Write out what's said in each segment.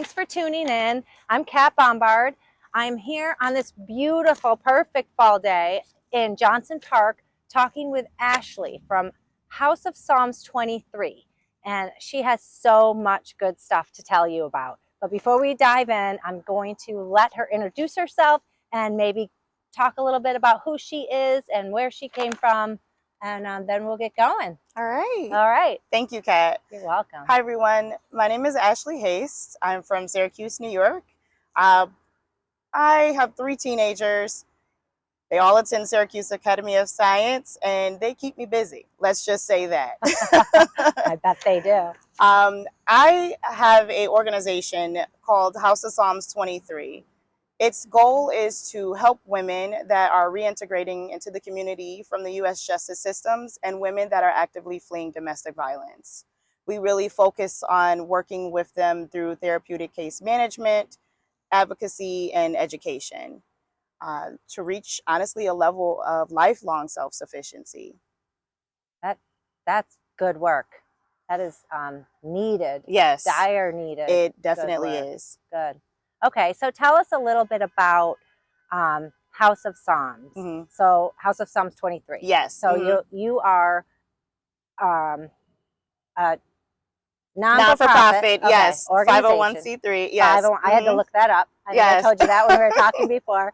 Thanks for tuning in. I'm Kat Bombard. I'm here on this beautiful, perfect fall day in Johnson Park talking with Ashlee from House of Psalms 23. And she has so much good stuff to tell you about. But before we dive in, I'm going to let her introduce herself and maybe talk a little bit about who she is and where she came from. And then we'll get going. All right. All right. Thank you, Kat. You're welcome. Hi, everyone. My name is Ashlee Haste. I'm from Syracuse, New York. I have 3 teenagers. They all attend Syracuse Academy of Science, and they keep me busy. Let's just say that. I bet they do. I have an organization called House of Psalms 23. Its goal is to help women that are reintegrating into the community from the U.S. justice systems and women that are actively fleeing domestic violence. We really focus on working with them through therapeutic case management, advocacy, and education to reach, honestly, a level of lifelong self-sufficiency. That's good work. That is needed. Yes. Dire needed. It definitely is. Good. Okay, so tell us a little bit about House of Psalms. Mm-hmm. So House of Psalms 23. Yes. So mm-hmm. you are a non-for-profit, okay, yes, 501c3, yes. I had to look that up. I told you that when we were talking before.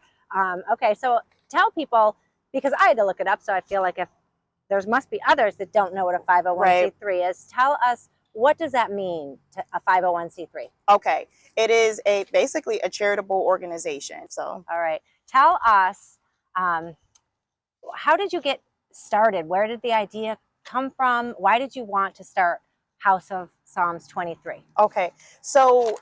Okay, so tell people, because I had to look it up, so I feel like if there must be others that don't know what a 501c3 is. Tell us, what does that mean, to a 501c3? Okay, it is basically a charitable organization. So, all right, tell us, how did you get started? Where did the idea come from? Why did you want to start House of Psalms 23? Okay, so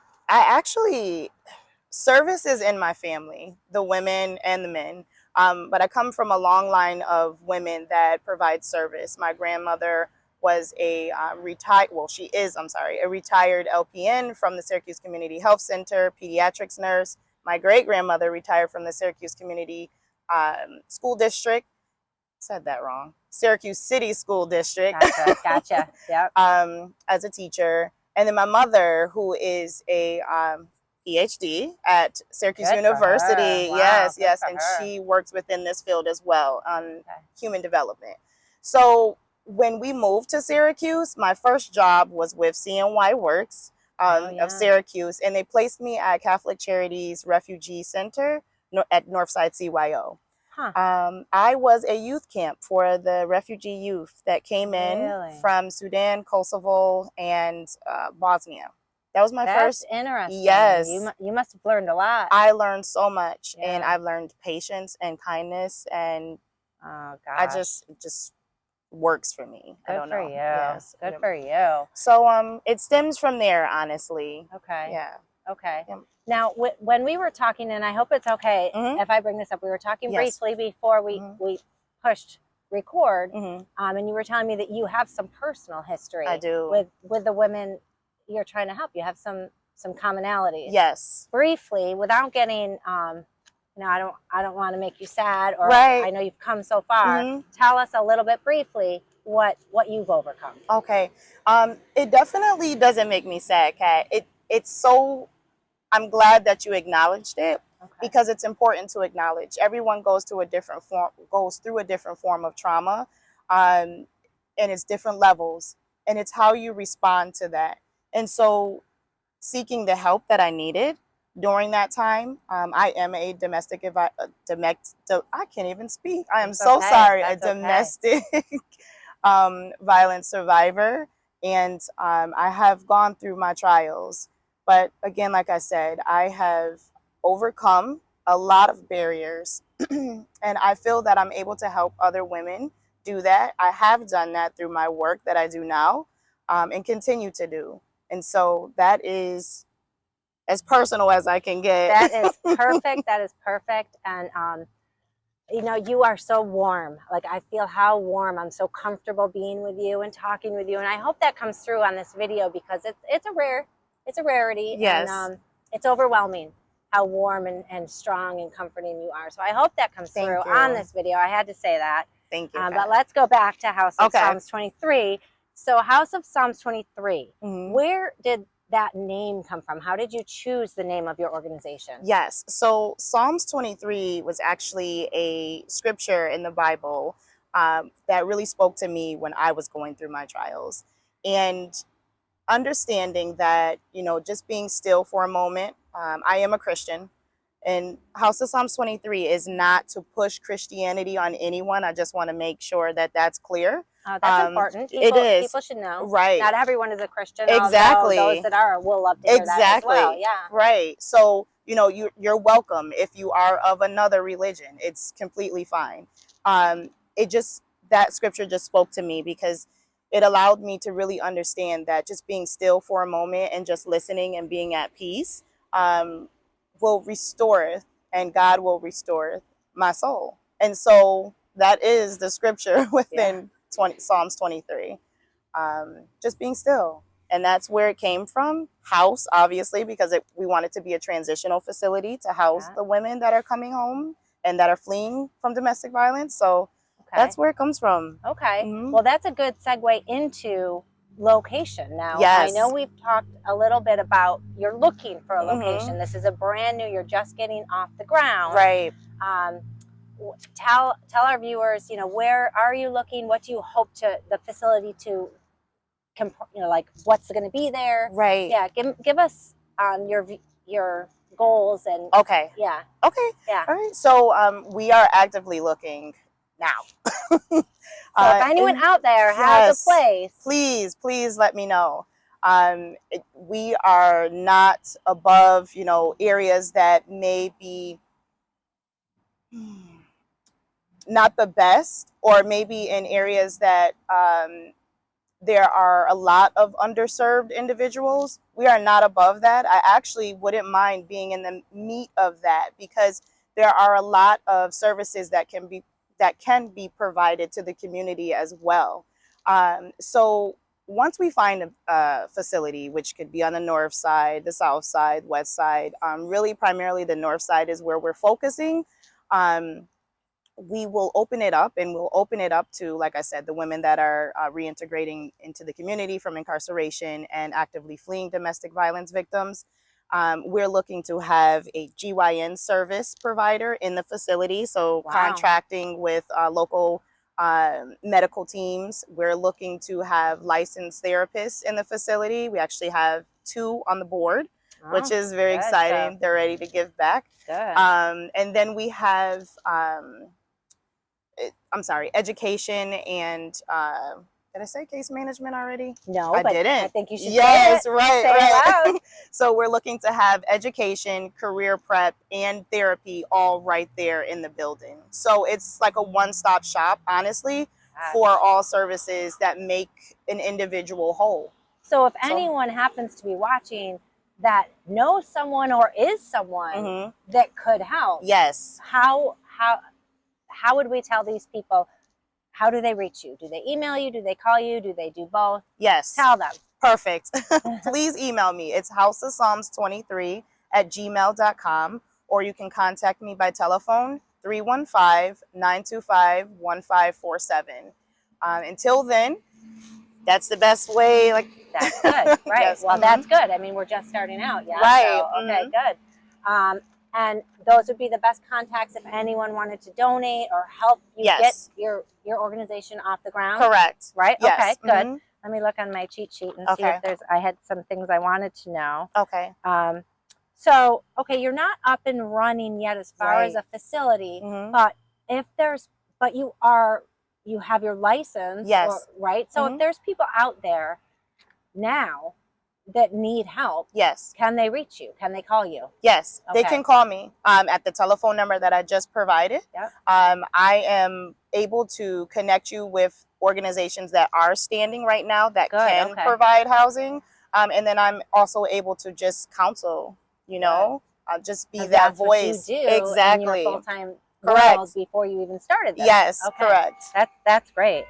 service is in my family, the women and the men. But I come from a long line of women that provide service. My grandmother was a retired LPN from the Syracuse Community Health Center, pediatrics nurse. My great-grandmother retired from the Syracuse Community School District. Said that wrong. Syracuse City School District. Gotcha. Yep. As a teacher. And then my mother, who is a PhD at Syracuse University. Wow, yes. And she works within this field as well on human development. So when we moved to Syracuse, my first job was with CNY Works of Syracuse, and they placed me at Catholic Charities Refugee Center at Northside CYO. I was a youth camp for the refugee youth that came in from Sudan, Kosovo, and Bosnia. That was my first. That's interesting. Yes. You must have learned a lot. I learned so much, and I've learned patience and kindness, and it just works for me. Good I don't for know. you. Yes. Good for you. So it stems from there, honestly. Okay. Yeah. Okay. Yeah. Now, when we were talking, and I hope it's okay if I bring this up, we were talking briefly before we pushed record, and you were telling me that you have some personal history. I do. With the women you're trying to help. You have some commonalities. Yes. Briefly, without getting, I don't want to make you sad, or I know you've come so far. Tell us a little bit briefly what you've overcome. Okay. It definitely doesn't make me sad, Kat. It's so. I'm glad that you acknowledged it, because it's important to acknowledge. Everyone goes through a different form of trauma, and it's different levels, and it's how you respond to that. And so, seeking the help that I needed during that time, I am a I can't even speak. I am so sorry. A domestic violence survivor, and I have gone through my trials. But again, like I said, I have overcome a lot of barriers, and I feel that I'm able to help other women do that. I have done that through my work that I do now, and continue to do. And so that is as personal as I can get. That is perfect. That is perfect. And, you are so warm. Like, I feel how warm. I'm so comfortable being with you and talking with you. And I hope that comes through on this video, because it's a rarity. Yes. And it's overwhelming how warm and strong and comforting you are. So I hope that comes through on this video. I had to say that. Thank you. But let's go back to House of Psalms 23. So House of Psalms 23, where did that name come from? How did you choose the name of your organization? Yes. So Psalms 23 was actually a scripture in the Bible that really spoke to me when I was going through my trials. And understanding that, just being still for a moment. I am a Christian, and House of Psalms 23 is not to push Christianity on anyone. I just want to make sure that that's clear. That's important. It is. People should know. Right. Not everyone is a Christian. Exactly. Those that are will love to hear that as well. Yeah. Right. So, you're welcome if you are of another religion. It's completely fine. That scripture just spoke to me because it allowed me to really understand that just being still for a moment and just listening and being at peace will restore, and God will restore my soul. And so that is the scripture within Psalms 23. Just being still. And that's where it came from. House, obviously, because we want it to be a transitional facility to house the women that are coming home and that are fleeing from domestic violence. So that's where it comes from. Okay. Well, that's a good segue into location. Now, I know we've talked a little bit about you're looking for a location. This is a brand new, you're just getting off the ground. Right. Tell our viewers, where are you looking? What do you hope the facility to, like what's going to be there? Right. Yeah. Give us your goals and. Okay. Yeah. Okay. Yeah. All right. So we are actively looking now. So if anyone out there has a place, please let me know. We are not above, areas that may be not the best, or maybe in areas that there are a lot of underserved individuals. We are not above that. I actually wouldn't mind being in the meat of that, because there are a lot of services that can be provided to the community as well. So once we find a facility, which could be on the north side, the south side, west side, really primarily the north side is where we're focusing. We will open it up, and we'll open it up to, like I said, the women that are reintegrating into the community from incarceration and actively fleeing domestic violence victims. We're looking to have a GYN service provider in the facility, so contracting with local medical teams. We're looking to have licensed therapists in the facility. We actually have 2 on the board, which is very exciting. They're ready to give back. Good. And then we have education and did I say case management already? No, I but didn't. I think you should say it. Right. Say it loud. So we're looking to have education, career prep, and therapy all right there in the building. So it's like a one-stop shop, honestly, for all services that make an individual whole. So if anyone happens to be watching that knows someone or is someone that could help, yes, how would we tell these people? How do they reach you? Do they email you? Do they call you? Do they do both? Yes. Tell them. Perfect. Please email me. It's houseofpsalms23@gmail.com, or you can contact me by telephone 315-925-1547. Until then, that's the best way. That's good, right? Yes. Well, that's good. I mean, we're just starting out, yeah. Right. So, okay, good. And those would be the best contacts if anyone wanted to donate or help you get your organization off the ground. Correct. Right? Yes. Okay, good. Let me look on my cheat sheet and see if I had some things I wanted to know. Okay. So, you're not up and running yet as far as a facility, but you have your license, right? So if there's people out there now that need help, can they reach you? Can they call you? Yes, they can call me at the telephone number that I just provided. I am able to connect you with organizations that are standing right now that can provide housing. And then I'm also able to just counsel, just be that voice. What you do exactly. in your full-time world before you even started this. Yes, correct. That's great.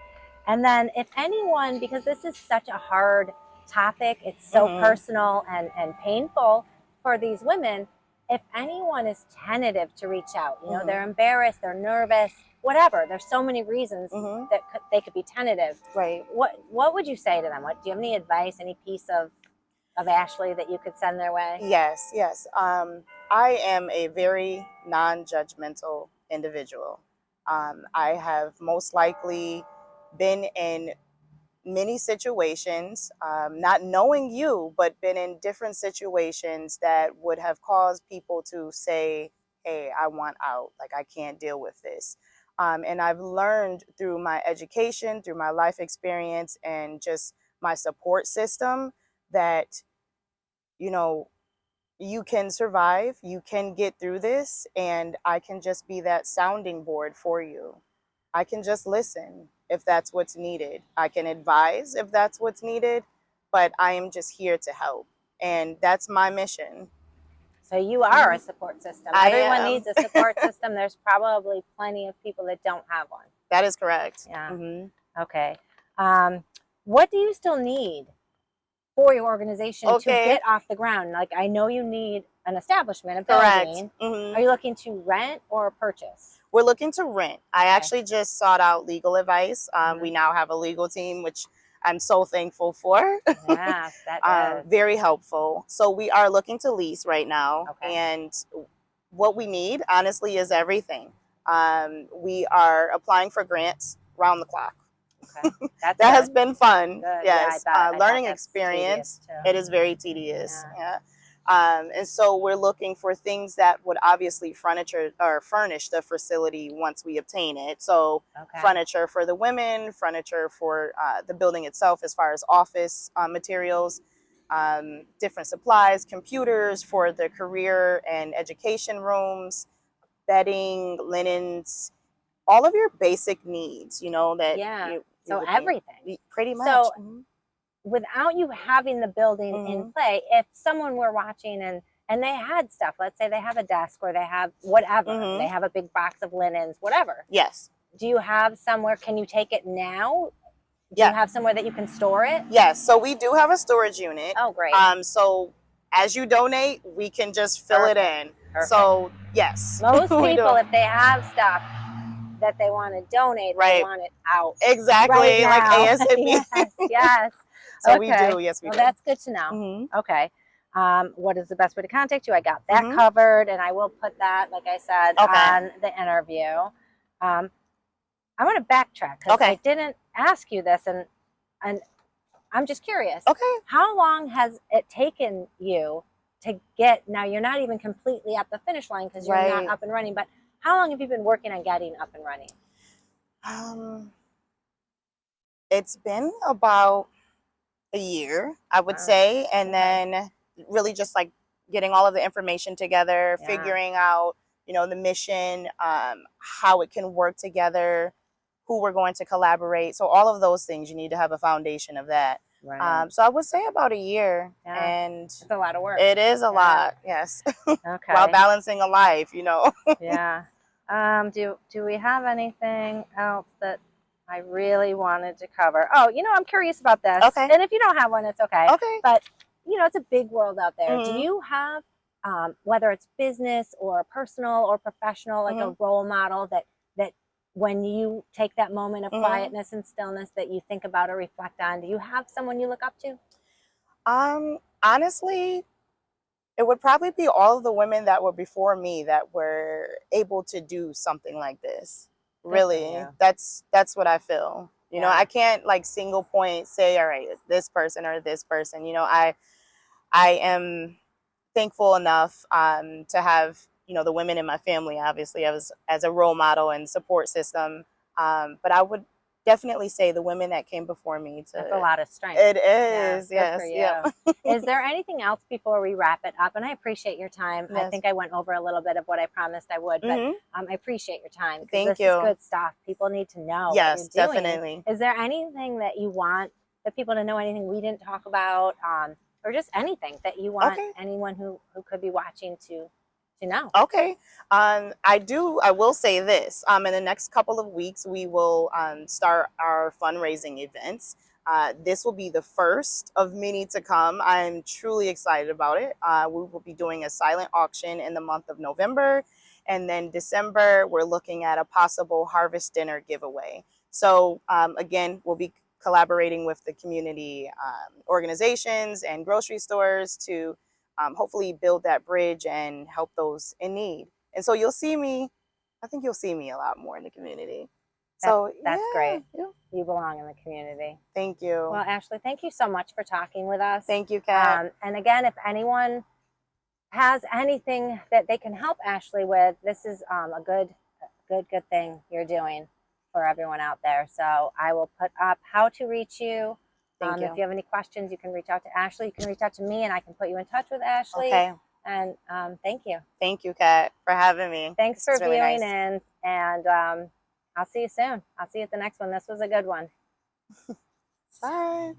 And then if anyone, because this is such a hard topic, it's so personal and painful for these women, if anyone is tentative to reach out, they're embarrassed, they're nervous, whatever, there's so many reasons that they could be tentative. Right. What would you say to them? Do you have any advice, any piece of of Ashlee that you could send their way? Yes, yes. I am a very non-judgmental individual. I have most likely been in many situations, not knowing you, but been in different situations that would have caused people to say, hey, I want out. Like, I can't deal with this. And I've learned through my education, through my life experience, and just my support system that, you know, you can survive, you can get through this, and I can just be that sounding board for you. I can just listen if that's what's needed. I can advise if that's what's needed, but I am just here to help. And that's my mission. So you are a support system. I Everyone am. needs a support system. There's probably plenty of people that don't have one. That is correct. Yeah. Mm-hmm. Okay. What do you still need for your organization to get off the ground? Like, I know you need an establishment, a building. Mm-hmm. Are you looking to rent or purchase? We're looking to rent. I actually just sought out legal advice. Mm-hmm. We now have a legal team, which I'm so thankful for. Yes, that is. Very helpful. So we are looking to lease right now. Okay. And what we need, honestly, is everything. We are applying for grants round the clock. Okay. That has been fun. Good. Yes. Yeah, learning experience. It is very tedious. Yeah. And so we're looking for things that would obviously furnish the facility once we obtain it. So furniture for the women, furniture for the building itself as far as office materials, different supplies, computers for the career and education rooms, bedding, linens, all of your basic needs, you know, that so everything. Pretty much. So without you having the building in play, if someone were watching and they had stuff, let's say they have a desk or they have whatever, they have a big box of linens, whatever. Yes. Do you have somewhere, can you take it now? Do you have somewhere that you can store it? Yes, so we do have a storage unit. Oh, great. So as you donate, we can just fill it in. Perfect. So yes. Most people, if they have stuff that they want to donate, they want it out. Exactly, like ASAP. Yes. So we do, yes we do. That's good to know. Okay. What is the best way to contact you? I got that covered, and I will put that, like I said, on the interview. I want to backtrack because I didn't ask you this, and I'm just curious. Okay. How long has it taken you to get, now you're not even completely at the finish line because you're not up and running, but how long have you been working on getting up and running? It's been about a year, I would say, and then really just like getting all of the information together, figuring out, you know, the mission, how it can work together, who we're going to collaborate. So all of those things, you need to have a foundation of that. Right. So I would say about a year, and it's a lot of work. It is a lot, yes. Okay. While balancing a life, you know. Do we have anything else that I really wanted to cover? Oh, you know, I'm curious about this. Okay. And if you don't have one, it's okay. Okay. But, you know, it's a big world out there. Do you have, whether it's business or personal or professional, like a role model that when you take that moment of quietness and stillness that you think about or reflect on, do you have someone you look up to? Honestly, it would probably be all of the women that were before me that were able to do something like this. Really, that's what I feel. You know, I can't like single point say, all right, this person or this person. You know, I am thankful enough to have, you know, the women in my family, obviously, as a role model and support system. But I would definitely say the women that came before me. That's a lot of strength. It is, yes. Yeah. Is there anything else before we wrap it up? And I appreciate your time. Yes. I think I went over a little bit of what I promised I would, but I appreciate your time. Thank you. This is good stuff. People need to know what you're doing. Definitely. Is there anything that you want the people to know, anything we didn't talk about, or just anything that you want anyone who could be watching to know? Okay. I will say this. In the next couple of weeks, we will start our fundraising events. This will be the first of many to come. I'm truly excited about it. We will be doing a silent auction in the month of November. And then December, we're looking at a possible harvest dinner giveaway. So again, we'll be collaborating with the community organizations and grocery stores to hopefully build that bridge and help those in need. And so you'll see me, I think you'll see me a lot more in the community. So That's yeah, great. yeah. You belong in the community. Thank you. Well, Ashlee, thank you so much for talking with us. Thank you, Kat. And again, if anyone has anything that they can help Ashlee with, this is a good thing you're doing for everyone out there. So I will put up how to reach you. Thank you. If you have any questions, you can reach out to Ashlee. You can reach out to me, and I can put you in touch with Ashlee. Okay. And thank you. Thank you, Kat, for having me. Thanks for really viewing nice. in, and I'll see you soon. I'll see you at the next one. This was a good one. Bye.